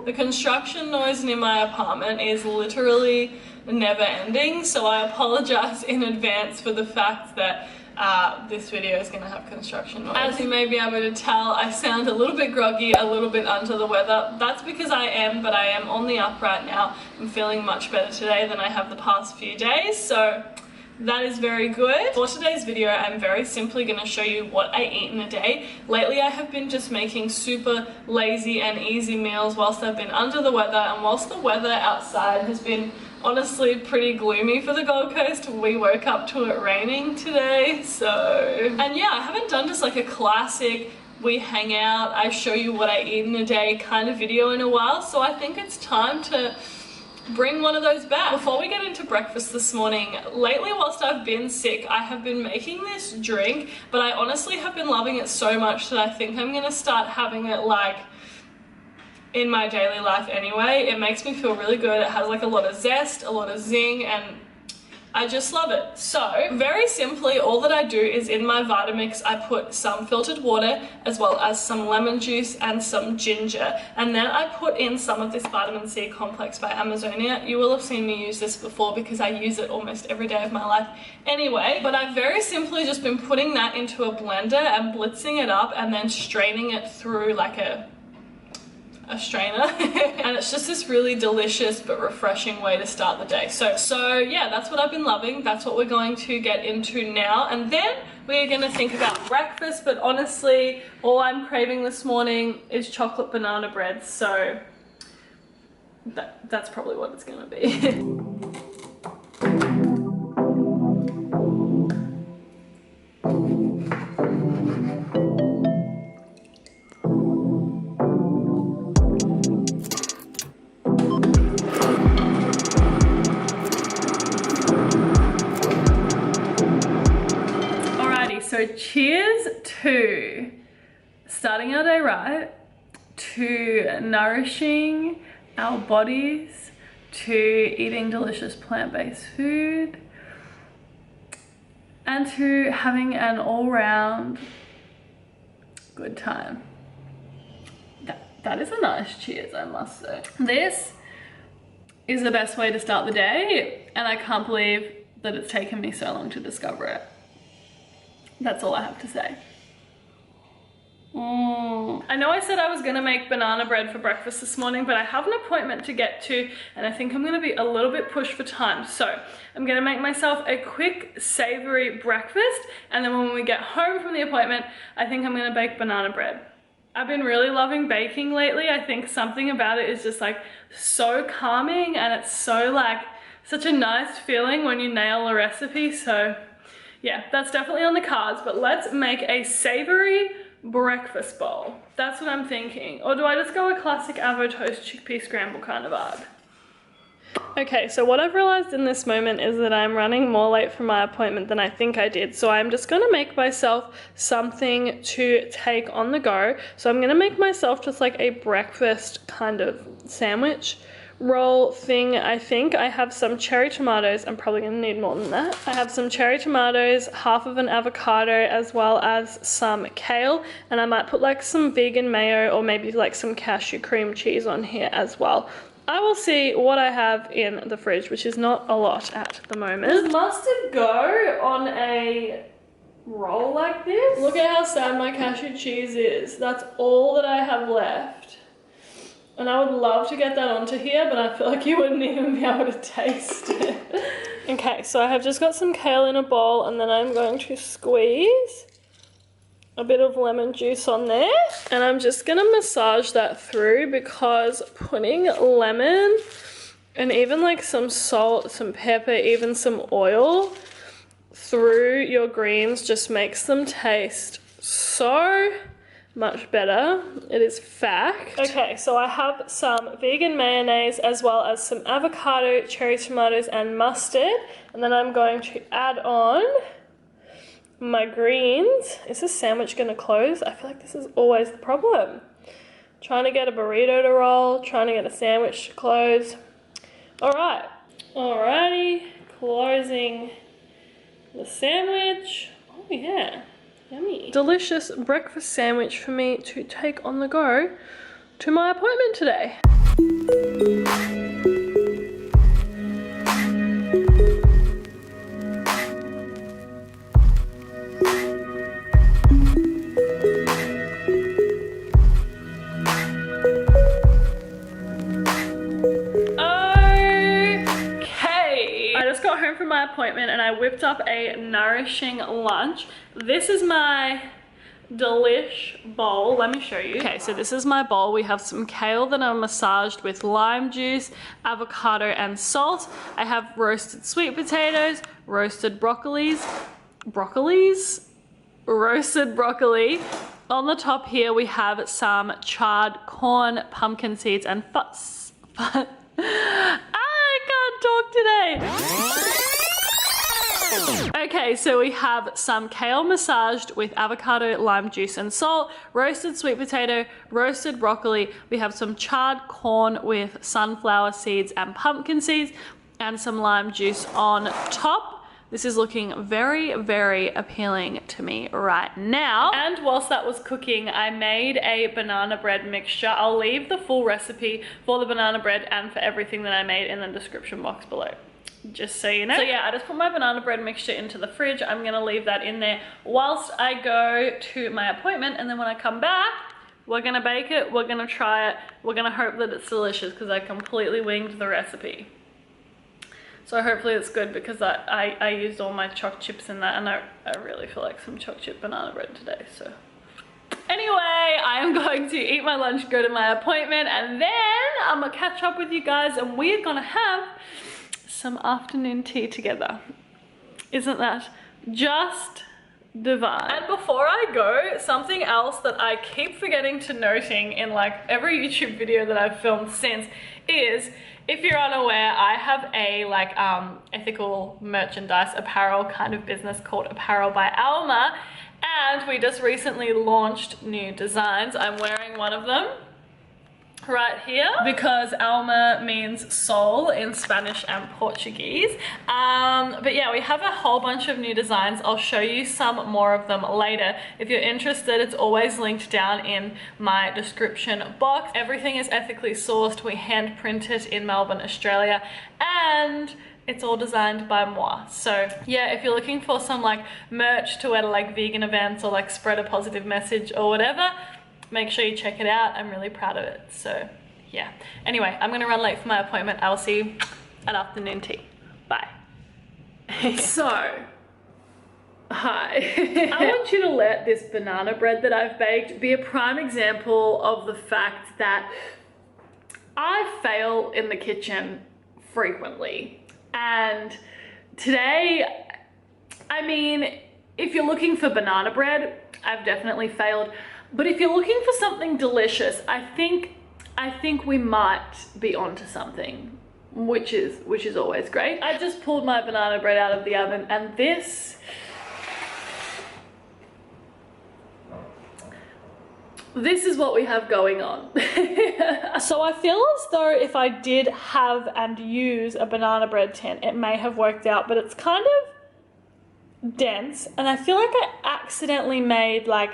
The construction noise near my apartment is literally never ending, so I apologize in advance for the fact that this video is going to have construction noise. As you may be able to tell, I sound a little bit groggy, a little bit under the weather. That's because I am, but I am on the up right now. I'm feeling much better today than I have the past few days, so that is very good. For today's video, I'm very simply going to show you what I eat in a day. Lately, I have been just making super lazy and easy meals whilst I've been under the weather, and whilst the weather outside has been honestly pretty gloomy for the Gold Coast. We woke up to it raining today, so... And yeah, I haven't done just like a classic we hang out, I show you what I eat in a day kind of video in a while, so I think it's time to bring one of those back. Before we get into breakfast this morning, lately whilst I've been sick, I have been making this drink, but I honestly have been loving it so much that I think I'm gonna start having it like in my daily life anyway. It makes me feel really good. It has like a lot of zest, a lot of zing, and I just love it. So very simply, all that I do is in my Vitamix, I put some filtered water as well as some lemon juice and some ginger. And then I put in some of this vitamin C complex by Amazonia. You will have seen me use this before because I use it almost every day of my life anyway. But I've very simply just been putting that into a blender and blitzing it up and then straining it through like a strainer and it's just this really delicious but refreshing way to start the day. So yeah, that's what I've been loving. That's what we're going to get into now, and then we're going to think about breakfast. But honestly, all I'm craving this morning is chocolate banana bread, so that's probably what it's going to be. So cheers to starting our day right, to nourishing our bodies, to eating delicious plant-based food, and to having an all-round good time. That is a nice cheers, I must say. This is the best way to start the day, and I can't believe that it's taken me so long to discover it. That's all I have to say. I know I said I was gonna make banana bread for breakfast this morning, but I have an appointment to get to, and I think I'm gonna be a little bit pushed for time. So I'm gonna make myself a quick savory breakfast, and then when we get home from the appointment, I think I'm gonna bake banana bread. I've been really loving baking lately. I think something about it is just like so calming, and it's so like such a nice feeling when you nail a recipe. So yeah, that's definitely on the cards, but let's make a savory breakfast bowl. That's what I'm thinking. Or do I just go a classic avo toast chickpea scramble kind of vibe? Okay, so what I've realized in this moment is that I'm running more late for my appointment than I think I did. So I'm just gonna make myself something to take on the go. So I'm gonna make myself just like a breakfast kind of sandwich roll thing. I think I have some cherry tomatoes. I'm probably gonna need more than that. I have some cherry tomatoes, half of an avocado, as well as some kale, and I might put like some vegan mayo or maybe like some cashew cream cheese on here as well. I will see what I have in the fridge, which is not a lot at the moment. Does mustard go on a roll like this? Look at how sad my cashew cheese is. That's all that I have left. And I would love to get that onto here, but I feel like you wouldn't even be able to taste it. Okay, so I have just got some kale in a bowl, and then I'm going to squeeze a bit of lemon juice on there. And I'm just gonna massage that through, because putting lemon and even like some salt, some pepper, even some oil through your greens just makes them taste so much better. It is fact. Okay, so I have some vegan mayonnaise as well as some avocado, cherry tomatoes, and mustard. And then I'm going to add on my greens. Is this sandwich gonna close? I feel like this is always the problem. Trying to get a burrito to roll, trying to get a sandwich to close. All right, alrighty, closing the sandwich. Oh yeah. Yummy. Delicious breakfast sandwich for me to take on the go to my appointment today. My appointment and I whipped up a nourishing lunch. This is my delish bowl. Let me show you. Okay, so this is my bowl. We have some kale that I massaged with lime juice, avocado and salt. I have roasted sweet potatoes, roasted roasted broccoli. On the top here we have some charred corn, pumpkin seeds and I can't talk today. Okay, so we have some kale massaged with avocado, lime juice and salt, roasted sweet potato, roasted broccoli. We have some charred corn with sunflower seeds and pumpkin seeds and some lime juice on top. This is looking very, very appealing to me right now. And whilst that was cooking, I made a banana bread mixture. I'll leave the full recipe for the banana bread and for everything that I made in the description box below, just so you know. So yeah, I just put my banana bread mixture into the fridge. I'm gonna leave that in there whilst I go to my appointment, and then when I come back, we're gonna bake it, we're gonna try it, we're gonna hope that it's delicious because I completely winged the recipe. So hopefully it's good because I used all my choc chips in that, and I really feel like some choc chip banana bread today, so. Anyway, I am going to eat my lunch, go to my appointment, and then I'm gonna catch up with you guys and we're gonna have some afternoon tea together. Isn't that just divine? And before I go, something else that I keep forgetting to noting in like every YouTube video that I've filmed since is, if you're unaware, I have a like ethical merchandise apparel kind of business called Apparel by Alma, and we just recently launched new designs. I'm wearing one of them right here because Alma means soul in Spanish and Portuguese. But yeah, we have a whole bunch of new designs. I'll show you some more of them later. If you're interested, it's always linked down in my description box. Everything is ethically sourced. We hand print it in Melbourne, Australia, and it's all designed by moi. So yeah, if you're looking for some like merch to wear to like vegan events or like spread a positive message or whatever, make sure you check it out. I'm really proud of it. So yeah. Anyway, I'm gonna run late for my appointment. I'll see you at afternoon tea. Bye. So, hi. I want you to let this banana bread that I've baked be a prime example of the fact that I fail in the kitchen frequently. And today, I mean, if you're looking for banana bread, I've definitely failed. But if you're looking for something delicious, I think we might be onto something, which is always great. I just pulled my banana bread out of the oven, and this is what we have going on. So I feel as though if I did have and use a banana bread tin, it may have worked out, but it's kind of dense, and I feel like I accidentally made like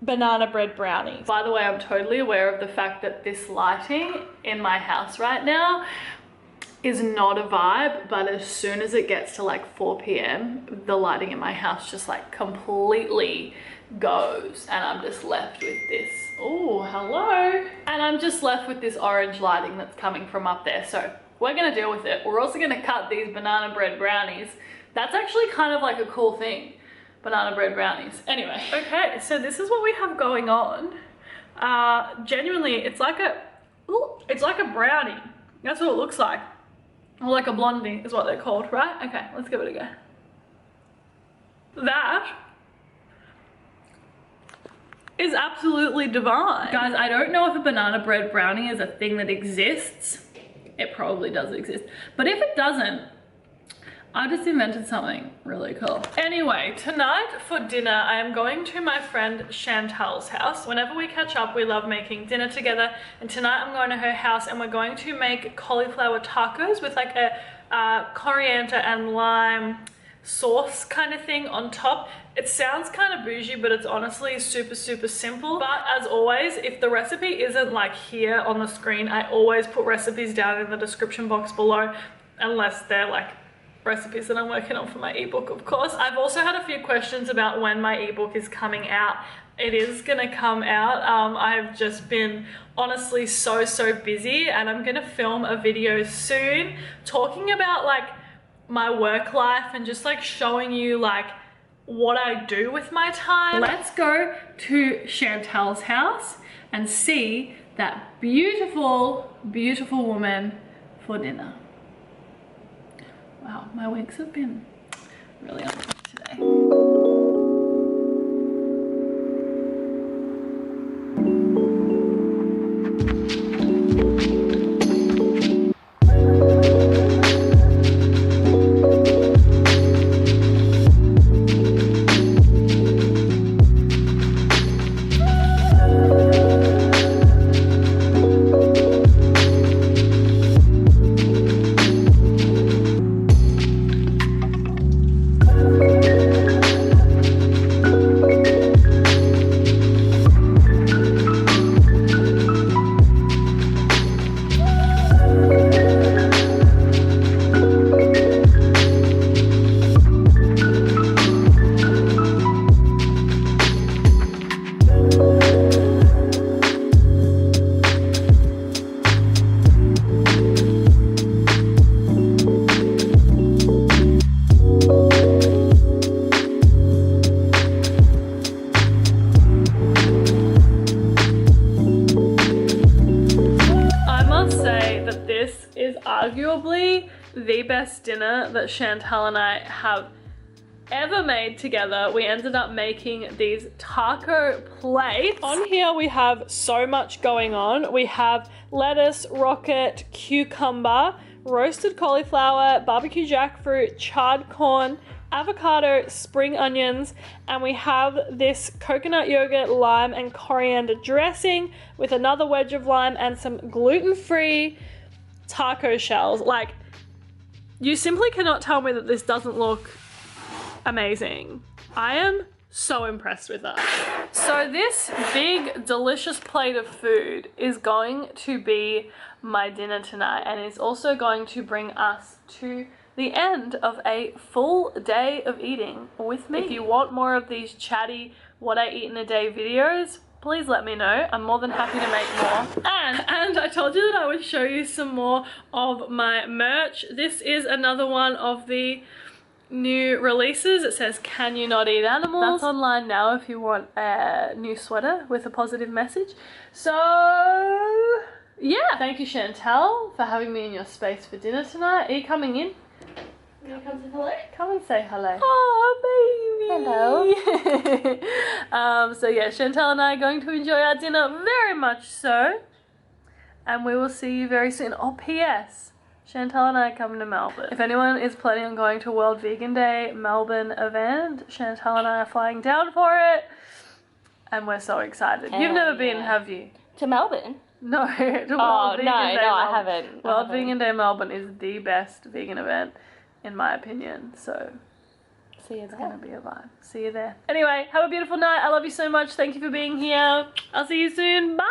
banana bread brownie. By the way, I'm totally aware of the fact that this lighting in my house right now is not a vibe, but as soon as it gets to like 4 p.m, the lighting in my house just like completely goes, and I'm just left with this. Oh, hello. And I'm just left with this orange lighting that's coming from up there. So we're gonna deal with it. We're also gonna cut these banana bread brownies. That's actually kind of like a cool thing. Banana bread brownies. Anyway, okay, so this is what we have going on. Genuinely, it's like a brownie. That's what it looks like. Or like a blondie is what they're called, right? Okay, let's give it a go. That is absolutely divine. Guys, I don't know if a banana bread brownie is a thing that exists. It probably does exist. But if it doesn't, I just invented something really cool. Anyway, tonight for dinner, I am going to my friend Chantal's house. Whenever we catch up, we love making dinner together. And tonight I'm going to her house and we're going to make cauliflower tacos with like a coriander and lime sauce kind of thing on top. It sounds kind of bougie, but it's honestly super simple. But as always, if the recipe isn't like here on the screen, I always put recipes down in the description box below, unless they're like recipes that I'm working on for my ebook, of course. I've also had a few questions about when my ebook is coming out. It is gonna come out. I've just been honestly so busy, and I'm gonna film a video soon talking about like my work life and just like showing you like what I do with my time. Let's go to Chantel's house and see that beautiful woman for dinner. Wow, my winks have been really on top today. Arguably the best dinner that Chantel and I have ever made together. We ended up making these taco plates. On here we have so much going on. We have lettuce, rocket, cucumber, roasted cauliflower, barbecue jackfruit, charred corn, avocado, spring onions, and we have this coconut yogurt, lime, and coriander dressing with another wedge of lime and some gluten-free taco shells. Like, you simply cannot tell me that this doesn't look amazing. I am so impressed with that. So this big delicious plate of food is going to be my dinner tonight, and it's also going to bring us to the end of a full day of eating with me. If you want more of these chatty what I eat in a day videos, please let me know. I'm more than happy to make more. And I told you that I would show you some more of my merch. This is another one of the new releases. It says, "Can you not eat animals?" That's online now if you want a new sweater with a positive message. So yeah, thank you Chantel for having me in your space for dinner tonight. Are you coming in? Can you come say hello? Come and say hello. Oh, baby. Hello. So yeah, Chantel and I are going to enjoy our dinner very much so. And we will see you very soon. Oh, P.S. Chantel and I are coming to Melbourne. If anyone is planning on going to World Vegan Day Melbourne event, Chantel and I are flying down for it. And we're so excited. You've never been, have you? To Melbourne? No, to World Vegan Day Melbourne. I haven't. World Vegan Day Melbourne is the best vegan event, in my opinion, so see you there. It's gonna be a vibe. See you there. Anyway, have a beautiful night. I love you so much. Thank you for being here. I'll see you soon. Bye.